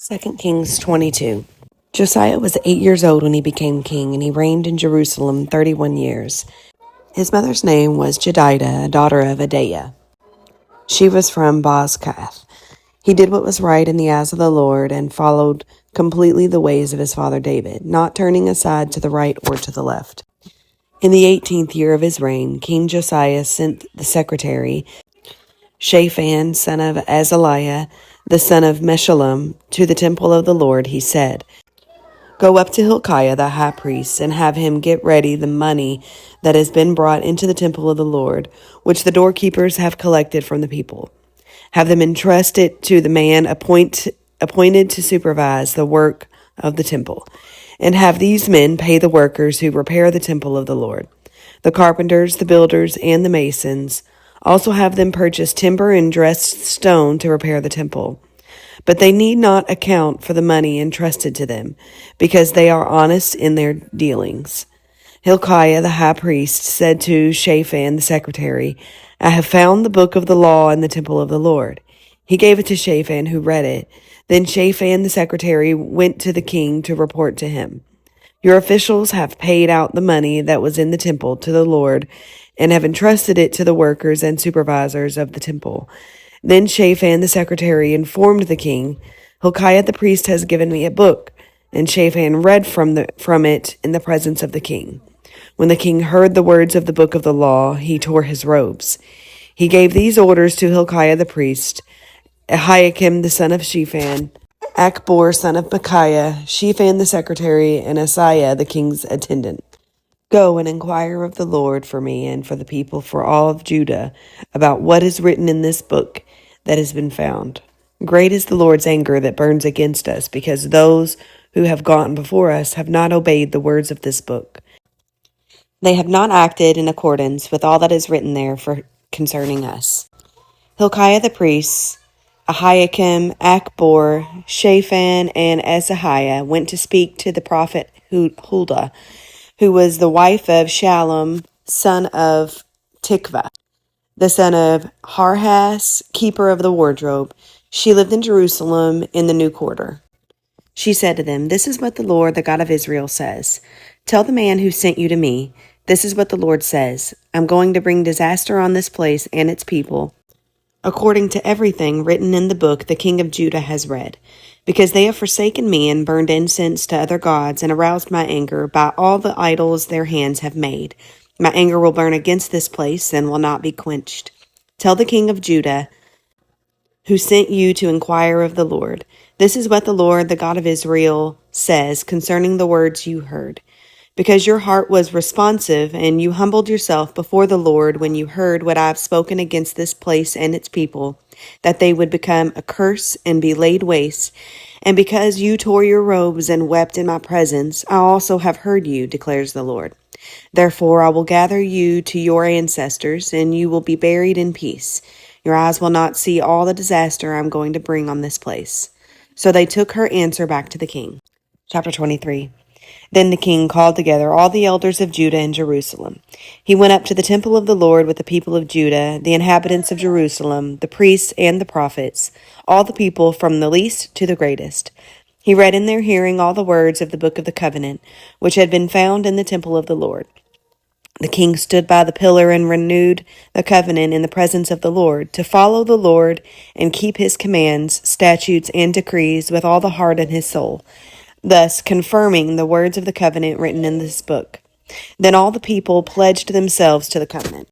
2 Kings 22. Josiah was 8 years old when he became king, and he reigned in Jerusalem 31 years. His mother's name was Jedidah, daughter of Adaiah. She was from Bozkath. He did what was right in the eyes of the Lord and followed completely the ways of his father David, not turning aside to the right or to the left. In the 18th year of his reign, King Josiah sent the secretary, Shaphan, son of Azaliah, the son of Meshullam, to the temple of the Lord. He said, "Go up to Hilkiah the high priest, and have him get ready the money that has been brought into the temple of the Lord, which the doorkeepers have collected from the people. Have them entrust it to the man appointed to supervise the work of the temple, and have these men pay the workers who repair the temple of the Lord, the carpenters, the builders, and the masons. Also have them purchase timber and dressed stone to repair the temple. But they need not account for the money entrusted to them, because they are honest in their dealings." Hilkiah the high priest said to Shaphan the secretary, "I have found the book of the law in the temple of the Lord." He gave it to Shaphan, who read it. Then Shaphan the secretary went to the king to report to him, "Your officials have paid out the money that was in the temple to the Lord, and have entrusted it to the workers and supervisors of the temple." Then Shaphan the secretary informed the king, "Hilkiah the priest has given me a book." And Shaphan read from it in the presence of the king. When the king heard the words of the book of the law, he tore his robes. He gave these orders to Hilkiah the priest, Ahikam the son of Shaphan, Achbor son of Micaiah, Shaphan the secretary, and Asaiah the king's attendant. "Go and inquire of the Lord for me and for the people, for all of Judah, about what is written in this book that has been found. Great is the Lord's anger that burns against us, because those who have gone before us have not obeyed the words of this book. They have not acted in accordance with all that is written there concerning us." Hilkiah the priest, Ahikam, Achbor, Shaphan, and Asahiah went to speak to the prophet Huldah, who was the wife of Shallum, son of Tikvah, the son of Harhas, keeper of the wardrobe. She lived in Jerusalem in the new quarter. She said to them, "This is what the Lord, the God of Israel, says. Tell the man who sent you to me, this is what the Lord says. I'm going to bring disaster on this place and its people, according to everything written in the book the king of Judah has read, because they have forsaken me and burned incense to other gods and aroused my anger by all the idols their hands have made. My anger will burn against this place and will not be quenched. Tell the king of Judah, who sent you to inquire of the Lord, this is what the Lord, the God of Israel, says concerning the words you heard. Because your heart was responsive and you humbled yourself before the Lord when you heard what I have spoken against this place and its people, that they would become a curse and be laid waste, and because you tore your robes and wept in my presence, I also have heard you, declares the Lord. Therefore I will gather you to your ancestors, and you will be buried in peace. Your eyes will not see all the disaster I'm going to bring on this place." So they took her answer back to the king. Chapter 23. Then the king called together all the elders of Judah and Jerusalem. He went up to the temple of the Lord with the people of Judah, the inhabitants of Jerusalem, the priests and the prophets, all the people from the least to the greatest. He read in their hearing all the words of the book of the covenant, which had been found in the temple of the Lord. The king stood by the pillar and renewed the covenant in the presence of the Lord, to follow the Lord and keep his commands, statutes, and decrees with all the heart and his soul, thus confirming the words of the covenant written in this book. Then all the people pledged themselves to the covenant.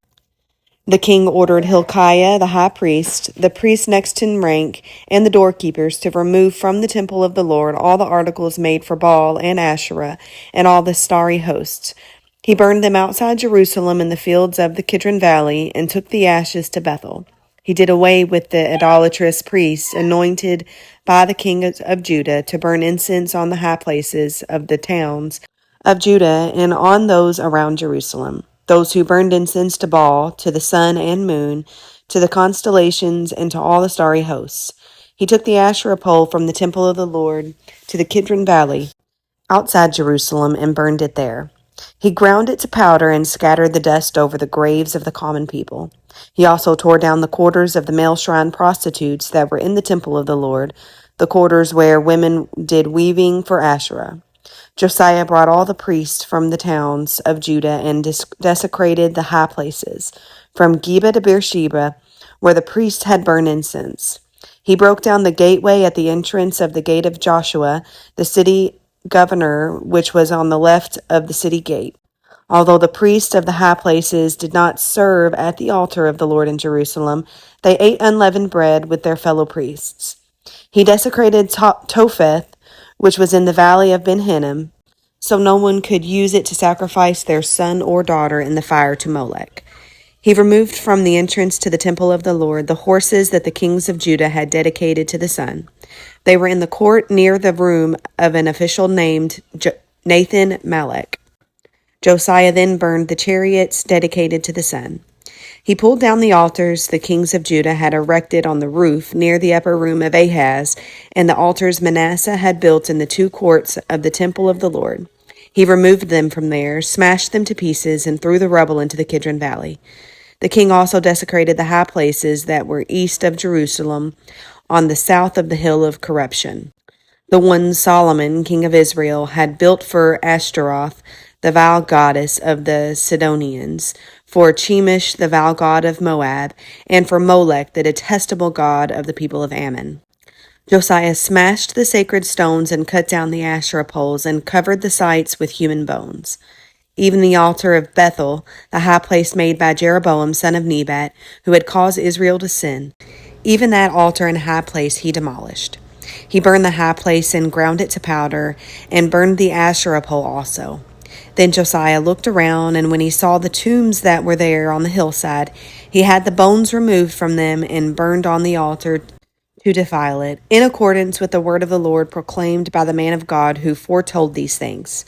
The king ordered Hilkiah the high priest, the priest next in rank, and the doorkeepers to remove from the temple of the Lord all the articles made for Baal and Asherah and all the starry hosts. He burned them outside Jerusalem in the fields of the Kidron Valley and took the ashes to Bethel. He did away with the idolatrous priests anointed by the king of Judah to burn incense on the high places of the towns of Judah and on those around Jerusalem, those who burned incense to Baal, to the sun and moon, to the constellations, and to all the starry hosts. He took the Asherah pole from the temple of the Lord to the Kidron Valley outside Jerusalem and burned it there. He ground it to powder and scattered the dust over the graves of the common people. He also tore down the quarters of the male shrine prostitutes that were in the temple of the Lord, the quarters where women did weaving for Asherah. Josiah brought all the priests from the towns of Judah and desecrated the high places, from Geba to Beersheba, where the priests had burned incense. He broke down the gateway at the entrance of the gate of Joshua, the city governor, which was on the left of the city gate. Although the priests of the high places did not serve at the altar of the Lord in Jerusalem, they ate unleavened bread with their fellow priests. He desecrated Topheth, which was in the valley of Ben Hinnom, so no one could use it to sacrifice their son or daughter in the fire to Molech. He removed from the entrance to the temple of the Lord the horses that the kings of Judah had dedicated to the sun. They were in the court near the room of an official named Nathan Malek. Josiah then burned the chariots dedicated to the sun. He pulled down the altars the kings of Judah had erected on the roof near the upper room of Ahaz, and the altars Manasseh had built in the two courts of the temple of the Lord. He removed them from there, smashed them to pieces, and threw the rubble into the Kidron Valley. The king also desecrated the high places that were east of Jerusalem, on the south of the hill of corruption, the one Solomon, king of Israel, had built for Ashtaroth, the vile goddess of the Sidonians, for Chemosh, the vile god of Moab, and for Molech, the detestable god of the people of Ammon. Josiah smashed the sacred stones and cut down the Asherah poles and covered the sites with human bones. Even the altar of Bethel, the high place made by Jeroboam, son of Nebat, who had caused Israel to sin, even that altar and high place he demolished. He burned the high place and ground it to powder, and burned the Asherah pole also. Then Josiah looked around, and when he saw the tombs that were there on the hillside, he had the bones removed from them and burned on the altar to defile it, in accordance with the word of the Lord proclaimed by the man of God who foretold these things.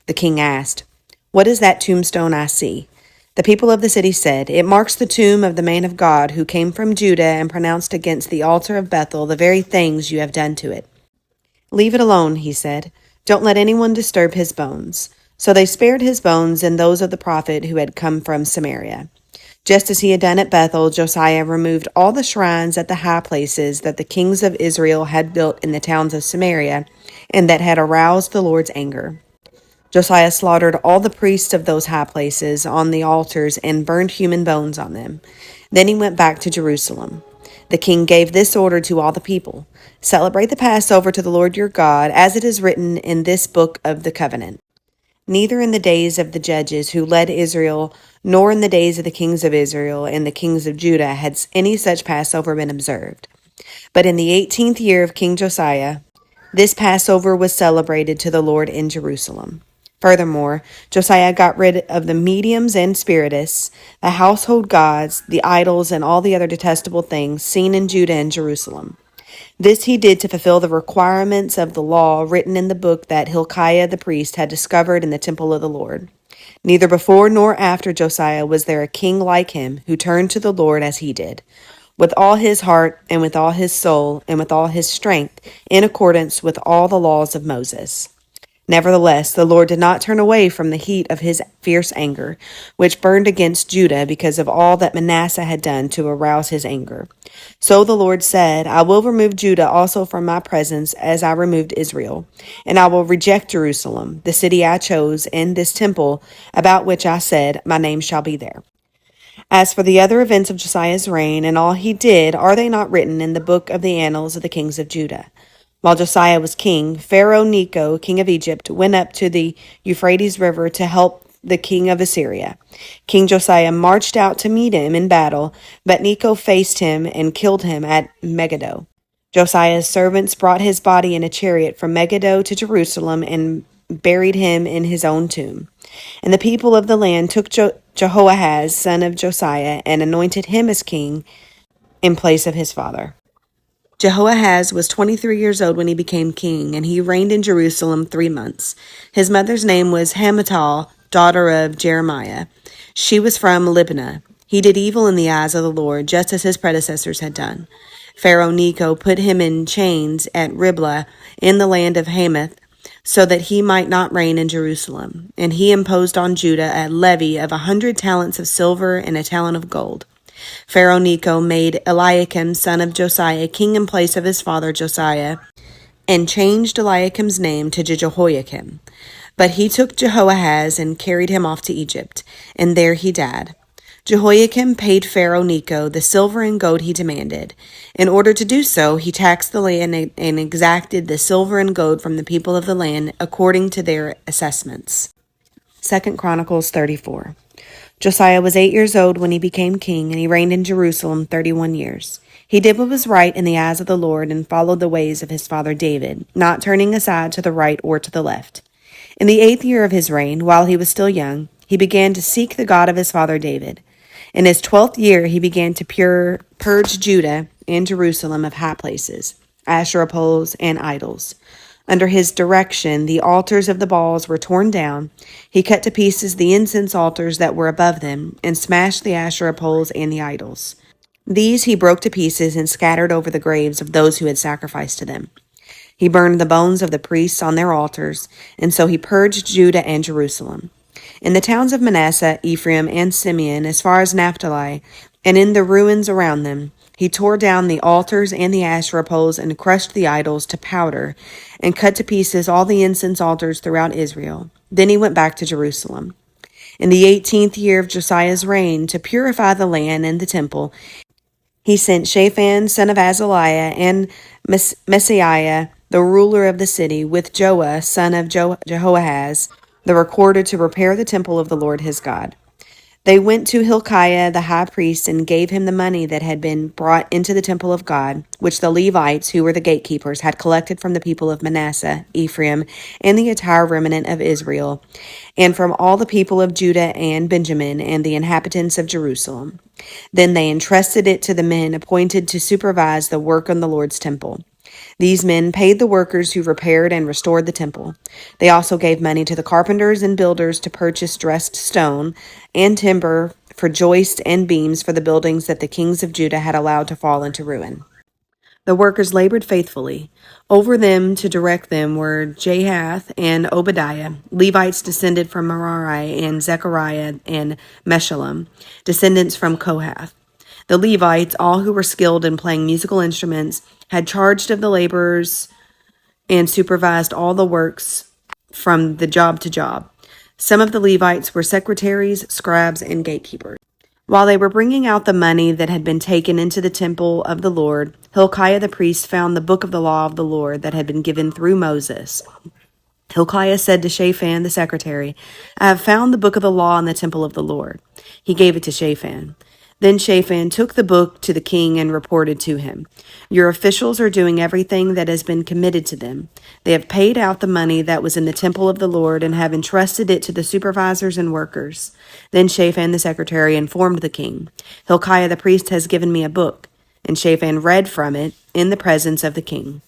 The king asked, "What is that tombstone I see?" The people of the city said, "It marks the tomb of the man of God who came from Judah and pronounced against the altar of Bethel the very things you have done to it." "Leave it alone," he said. "Don't let anyone disturb his bones." So they spared his bones and those of the prophet who had come from Samaria. Just as he had done at Bethel, Josiah removed all the shrines at the high places that the kings of Israel had built in the towns of Samaria and that had aroused the Lord's anger. Josiah slaughtered all the priests of those high places on the altars and burned human bones on them. Then he went back to Jerusalem. The king gave this order to all the people: "Celebrate the Passover to the Lord your God, as it is written in this book of the covenant." Neither in the days of the judges who led Israel, nor in the days of the kings of Israel and the kings of Judah had any such Passover been observed. But in the 18th year of King Josiah, this Passover was celebrated to the Lord in Jerusalem. Furthermore, Josiah got rid of the mediums and spiritists, the household gods, the idols, and all the other detestable things seen in Judah and Jerusalem. This he did to fulfill the requirements of the law written in the book that Hilkiah the priest had discovered in the temple of the Lord. Neither before nor after Josiah was there a king like him who turned to the Lord as he did, with all his heart and with all his soul and with all his strength, in accordance with all the laws of Moses. Nevertheless, the Lord did not turn away from the heat of his fierce anger, which burned against Judah because of all that Manasseh had done to arouse his anger. So the Lord said, "I will remove Judah also from my presence as I removed Israel, and I will reject Jerusalem, the city I chose, and this temple about which I said, my name shall be there." As for the other events of Josiah's reign and all he did, are they not written in the book of the annals of the kings of Judah? While Josiah was king, Pharaoh Necho, king of Egypt, went up to the Euphrates River to help the king of Assyria. King Josiah marched out to meet him in battle, but Necho faced him and killed him at Megiddo. Josiah's servants brought his body in a chariot from Megiddo to Jerusalem and buried him in his own tomb. And the people of the land took Jehoahaz, son of Josiah, and anointed him as king in place of his father. Jehoahaz was 23 years old when he became king, and he reigned in Jerusalem 3 months. His mother's name was Hamutal, daughter of Jeremiah. She was from Libnah. He did evil in the eyes of the Lord, just as his predecessors had done. Pharaoh Necho put him in chains at Riblah in the land of Hamath, so that he might not reign in Jerusalem. And he imposed on Judah a levy of 100 talents of silver and a talent of gold. Pharaoh Necho made Eliakim, son of Josiah, king in place of his father Josiah, and changed Eliakim's name to Jehoiakim. But he took Jehoahaz and carried him off to Egypt, and there he died. Jehoiakim paid Pharaoh Necho the silver and gold he demanded. In order to do so, he taxed the land and exacted the silver and gold from the people of the land according to their assessments. 2 Chronicles 34. Josiah was 8 years old when he became king, and he reigned in Jerusalem 31 years. He did what was right in the eyes of the Lord and followed the ways of his father David, not turning aside to the right or to the left. In the 8th year of his reign, while he was still young, he began to seek the God of his father David. In his 12th year, he began to purge Judah and Jerusalem of high places, Asherah poles, and idols. Under his direction, the altars of the Baals were torn down. He cut to pieces the incense altars that were above them, and smashed the Asherah poles and the idols. These he broke to pieces and scattered over the graves of those who had sacrificed to them. He burned the bones of the priests on their altars, and so he purged Judah and Jerusalem. In the towns of Manasseh, Ephraim, and Simeon, as far as Naphtali, and in the ruins around them, he tore down the altars and the Asherah poles and crushed the idols to powder, and cut to pieces all the incense altars throughout Israel. Then he went back to Jerusalem. In the 18th year of Josiah's reign, to purify the land and the temple, he sent Shaphan, son of Azaliah, and Messiah, the ruler of the city, with Joah, son of Jehoahaz, the recorder, to repair the temple of the Lord his God. They went to Hilkiah the high priest and gave him the money that had been brought into the temple of God, which the Levites, who were the gatekeepers, had collected from the people of Manasseh, Ephraim, and the entire remnant of Israel, and from all the people of Judah and Benjamin and the inhabitants of Jerusalem. Then they entrusted it to the men appointed to supervise the work on the Lord's temple. These men paid the workers who repaired and restored the temple. They also gave money to the carpenters and builders to purchase dressed stone and timber for joists and beams for the buildings that the kings of Judah had allowed to fall into ruin. The workers labored faithfully. Over them to direct them were Jahath and Obadiah, Levites descended from Merari, and Zechariah and Meshullam, descendants from Kohath. The Levites, all who were skilled in playing musical instruments, had charge of the laborers and supervised all the works from the job to job. Some of the Levites were secretaries, scribes, and gatekeepers. While they were bringing out the money that had been taken into the temple of the Lord, Hilkiah the priest found the book of the law of the Lord that had been given through Moses. Hilkiah said to Shaphan the secretary, "I have found the book of the law in the temple of the Lord." He gave it to Shaphan. Then Shaphan took the book to the king and reported to him, "Your officials are doing everything that has been committed to them. They have paid out the money that was in the temple of the Lord and have entrusted it to the supervisors and workers." Then Shaphan the secretary informed the king, "Hilkiah the priest has given me a book." And Shaphan read from it in the presence of the king.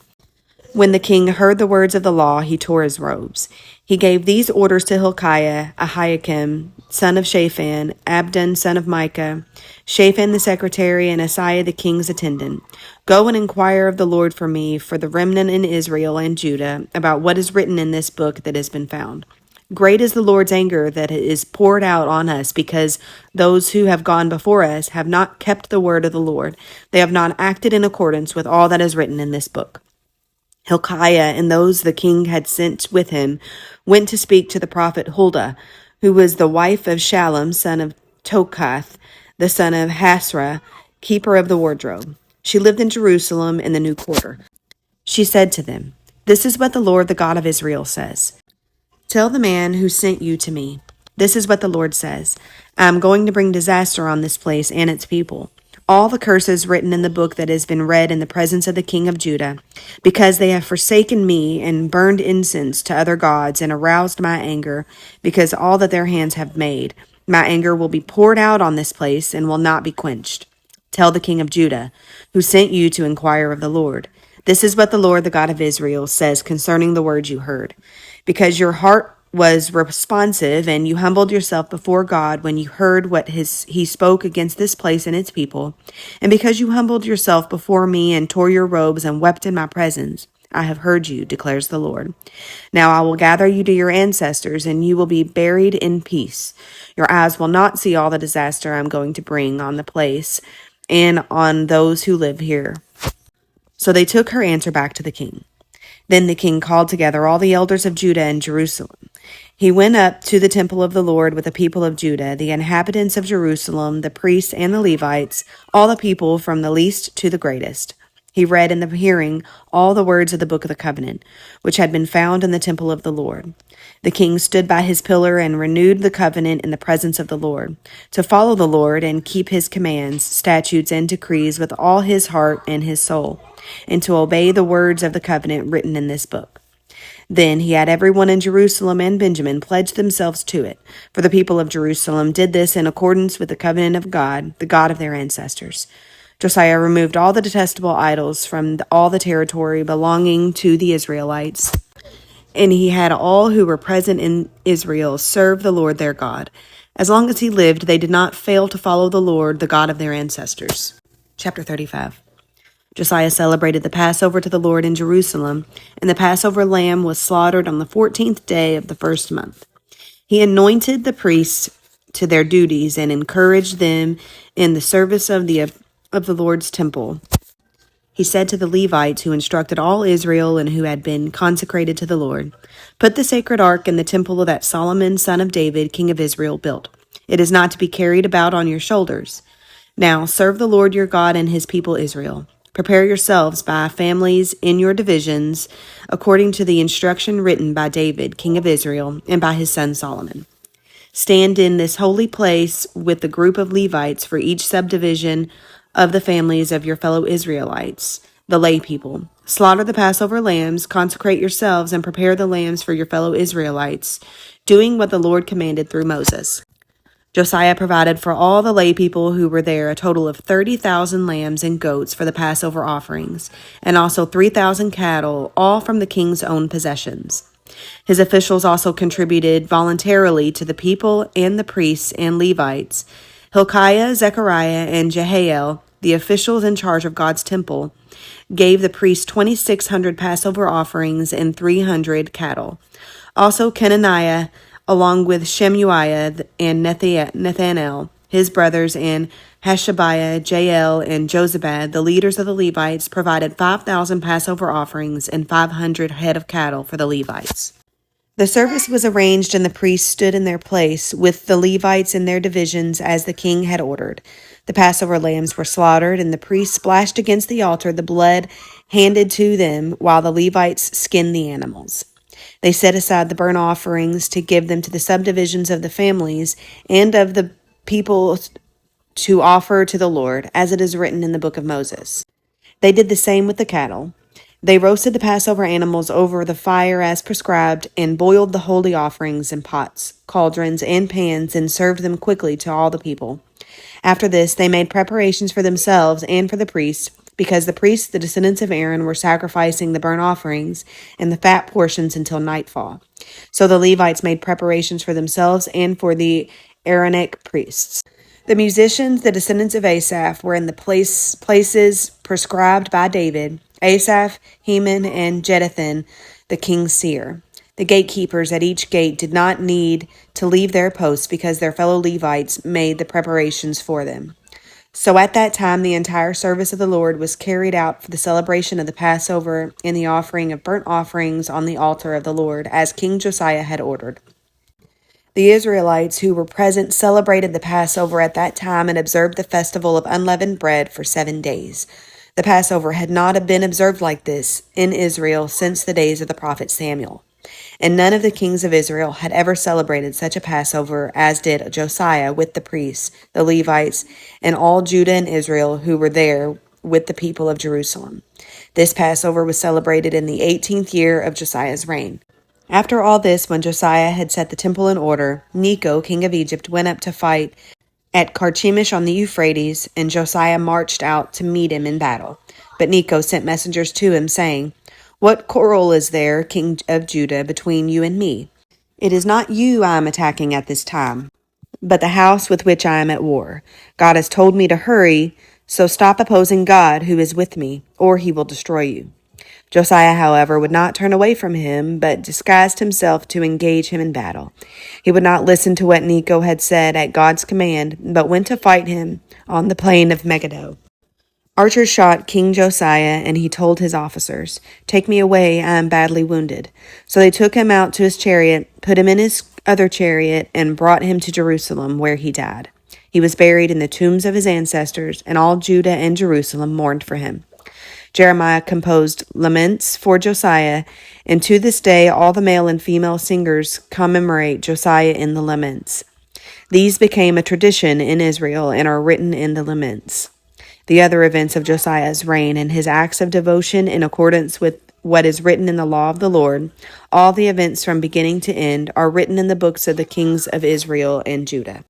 When the king heard the words of the law, he tore his robes. He gave these orders to Hilkiah, Ahikam, son of Shaphan, Abdon, son of Micah, Shaphan the secretary, and Asaiah the king's attendant. "Go and inquire of the Lord for me, for the remnant in Israel and Judah, about what is written in this book that has been found. Great is the Lord's anger that is poured out on us, because those who have gone before us have not kept the word of the Lord. They have not acted in accordance with all that is written in this book." Hilkiah and those the king had sent with him went to speak to the prophet Huldah, who was the wife of Shallum, son of Tokath, the son of Hasrah, keeper of the wardrobe. She lived in Jerusalem in the new quarter. She said to them, "This is what the Lord, the God of Israel, says. Tell the man who sent you to me, this is what the Lord says. I am going to bring disaster on this place and its people. All the curses written in the book that has been read in the presence of the king of Judah, because they have forsaken me and burned incense to other gods and aroused my anger, because all that their hands have made. My anger will be poured out on this place and will not be quenched. Tell the king of Judah, who sent you to inquire of the Lord. This is what the Lord, the God of Israel, says concerning the words you heard. Because your heart was responsive, and you humbled yourself before God when you heard what he spoke against this place and its people, and because you humbled yourself before me and tore your robes and wept in my presence, I have heard you, declares the Lord. Now I will gather you to your ancestors, and you will be buried in peace. Your eyes will not see all the disaster I'm going to bring on the place and on those who live here." So they took her answer back to the king. Then the king called together all the elders of Judah and Jerusalem. He went up to the temple of the Lord with the people of Judah, the inhabitants of Jerusalem, the priests and the Levites, all the people from the least to the greatest. He read in the hearing all the words of the book of the covenant, which had been found in the temple of the Lord. The king stood by his pillar and renewed the covenant in the presence of the Lord, to follow the Lord and keep his commands, statutes, and decrees with all his heart and his soul, and to obey the words of the covenant written in this book. Then he had everyone in Jerusalem and Benjamin pledge themselves to it, for the people of Jerusalem did this in accordance with the covenant of God, the God of their ancestors. Josiah removed all the detestable idols from all the territory belonging to the Israelites, and he had all who were present in Israel serve the Lord their God. As long as he lived, they did not fail to follow the Lord, the God of their ancestors. Chapter 35. Josiah celebrated the Passover to the Lord in Jerusalem, and the Passover lamb was slaughtered on the 14th day of the first month. He anointed the priests to their duties and encouraged them in the service of the Lord's temple. He said to the Levites who instructed all Israel and who had been consecrated to the Lord, "Put the sacred ark in the temple that Solomon, son of David, king of Israel, built. It is not to be carried about on your shoulders. Now serve the Lord your God and his people Israel. Prepare yourselves by families in your divisions, according to the instruction written by David, king of Israel, and by his son Solomon. Stand in this holy place with the group of Levites for each subdivision of the families of your fellow Israelites, the lay people. Slaughter the Passover lambs, consecrate yourselves, and prepare the lambs for your fellow Israelites, doing what the Lord commanded through Moses." Josiah provided for all the lay people who were there a total of 30,000 lambs and goats for the Passover offerings, and also 3,000 cattle, all from the king's own possessions. His officials also contributed voluntarily to the people and the priests and Levites. Hilkiah, Zechariah, and Jehiel, the officials in charge of God's temple, gave the priests 2,600 Passover offerings and 300 cattle. Also Kenaniah, along with Shemuiah and Nethanel, his brothers, and Hashabiah, Jael, and Jozabad, the leaders of the Levites, provided 5,000 Passover offerings and 500 head of cattle for the Levites. The service was arranged and the priests stood in their place with the Levites in their divisions as the king had ordered. The Passover lambs were slaughtered, and the priests splashed against the altar the blood handed to them while the Levites skinned the animals. They set aside the burnt offerings to give them to the subdivisions of the families and of the people to offer to the Lord, as it is written in the book of Moses. They did the same with the cattle. They roasted the Passover animals over the fire as prescribed, and boiled the holy offerings in pots, cauldrons, and pans, and served them quickly to all the people. After this, they made preparations for themselves and for the priests, because the priests, the descendants of Aaron, were sacrificing the burnt offerings and the fat portions until nightfall. So the Levites made preparations for themselves and for the Aaronic priests. The musicians, the descendants of Asaph, were in the places prescribed by David: Asaph, Heman, and Jeduthun, the king's seer. The gatekeepers at each gate did not need to leave their posts because their fellow Levites made the preparations for them. So at that time the entire service of the Lord was carried out for the celebration of the Passover and the offering of burnt offerings on the altar of the Lord, as King Josiah had ordered. The Israelites who were present celebrated the Passover at that time and observed the festival of unleavened bread for 7 days. The Passover had not been observed like this in Israel since the days of the prophet Samuel. And none of the kings of Israel had ever celebrated such a Passover as did Josiah with the priests, the Levites, and all Judah and Israel who were there with the people of Jerusalem. This Passover was celebrated in the 18th year of Josiah's reign. After all this, when Josiah had set the temple in order, Necho, king of Egypt, went up to fight at Carchemish on the Euphrates, and Josiah marched out to meet him in battle. But Necho sent messengers to him, saying, "What quarrel is there, king of Judah, between you and me? It is not you I am attacking at this time, but the house with which I am at war. God has told me to hurry, so stop opposing God who is with me, or he will destroy you." Josiah, however, would not turn away from him, but disguised himself to engage him in battle. He would not listen to what Necho had said at God's command, but went to fight him on the plain of Megiddo. Archers shot King Josiah, and he told his officers, "Take me away, I am badly wounded." So they took him out to his chariot, put him in his other chariot, and brought him to Jerusalem, where he died. He was buried in the tombs of his ancestors, and all Judah and Jerusalem mourned for him. Jeremiah composed laments for Josiah, and to this day all the male and female singers commemorate Josiah in the laments. These became a tradition in Israel and are written in the laments. The other events of Josiah's reign and his acts of devotion in accordance with what is written in the law of the Lord, all the events from beginning to end, are written in the books of the kings of Israel and Judah.